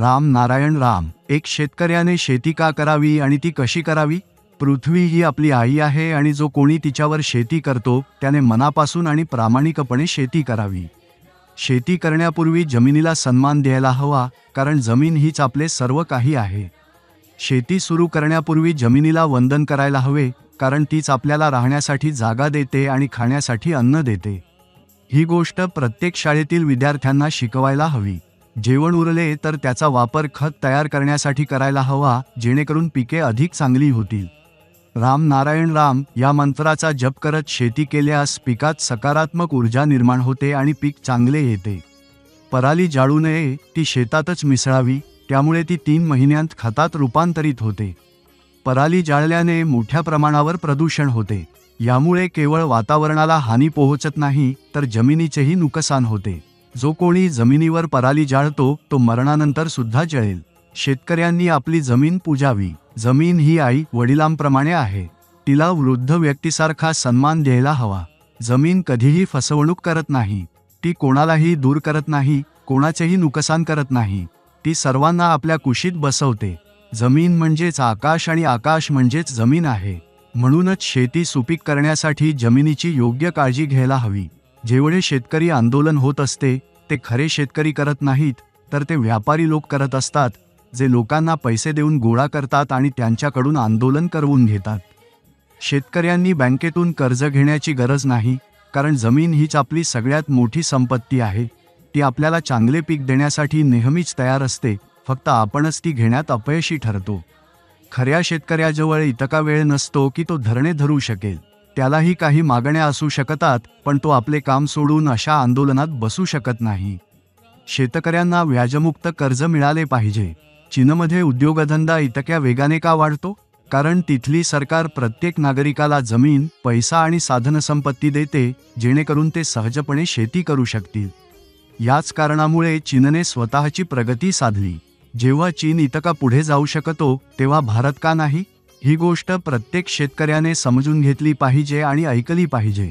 राम नारायण राम. एक शेतकऱ्याने शेती का करावी आणि ती कशी करावी? पृथ्वी ही आपली आई आहे आणि जो कोणी तिच्यावर शेती करतो त्याने मनापासून आणि प्रामाणिकपणे शेती करावी. शेती करण्यापूर्वी जमिनीला सन्मान द्यायला हवा, कारण जमीन हीच आपले सर्व काही आहे. शेती सुरू करण्यापूर्वी जमिनीला वंदन करायला हवे, कारण तीच आपल्याला राहण्यासाठी जागा देते आणि खाण्यासाठी अन्न देते. ही गोष्ट प्रत्येक शाळेतील विद्यार्थ्यांना शिकवायला हवी. जेवण उरले तर त्याचा वापर खत तयार करण्यासाठी करायला हवा, जेणेकरून पिके अधिक चांगली होतील. राम नारायण राम या मंत्राचा जप करत शेती केल्यास पिकात सकारात्मक ऊर्जा निर्माण होते आणि पीक चांगले येते. पराली जाळू नये, ती शेतातच मिसळावी, त्यामुळे ती 3 महिन्यांत खतात रूपांतरित होते. पराली जाळल्याने मोठ्या प्रमाणावर प्रदूषण होते. यामुळे केवळ वातावरणाला हानी पोहोचत नाही, तर जमिनीचेही नुकसान होते. जो कोणी जमिनीवर पराली जाळतो तो मरणानंतर सुद्धा जळेल. शेतकऱ्यांनी आपली जमीन पूजावी. जमीन ही आई वडिलांप्रमाणे आहे. तिला वृद्ध व्यक्तीसारखा सन्मान द्यायला हवा. जमीन कधीही फसवणूक करत नाही. ती कोणालाही दूर करत नाही, कोणाचेही नुकसान करत नाही. ती सर्वांना आपल्या कुशीत बसवते. जमीन म्हणजेच आकाश आणि आकाश म्हणजेच जमीन आहे. म्हणूनच शेती सुपीक करण्यासाठी जमिनीची योग्य काळजी घ्यायला हवी. जेवढे शेतकरी आंदोलन होत असते ते खरे शेतकरी करत नाहीत, तर ते व्यापारी लोक करत असतात, जे लोकांना पैसे देऊन गोळा करतात आणि त्यांच्याकडून आंदोलन करवून घेतात. शेतकऱ्यांनी बँकेतून कर्ज घेण्याची गरज नाही, कारण जमीन हीच आपली सगळ्यात मोठी संपत्ती आहे. ती आपल्याला चांगले पीक देण्यासाठी नेहमीच तयार असते, फक्त आपणच ती घेण्यात अपयशी ठरतो. खऱ्या शेतकऱ्याजवळ इतका वेळ नसतो की तो धरणे धरू शकेल. त्यालाही काही मागण्या असू शकतात, पण तो आपले काम सोडून अशा आंदोलनात बसू शकत नाही. शेतकऱ्यांना व्याजमुक्त कर्ज मिळाले पाहिजे. चीनमध्ये उद्योगधंदा इतक्या वेगाने का वाढतो? कारण तिथली सरकार प्रत्येक नागरिकाला जमीन, पैसा आणि साधनसंपत्ती देते, जेणेकरून ते सहजपणे शेती करू शकतील. याच कारणामुळे चीनने स्वतःची प्रगती साधली. जेव्हा चीन इतका पुढे जाऊ शकतो, तेव्हा भारत का नाही? ही गोष्ट प्रत्येक शेतकऱ्याने समजून घेतली पाहिजे आणि ऐकली पाहिजे.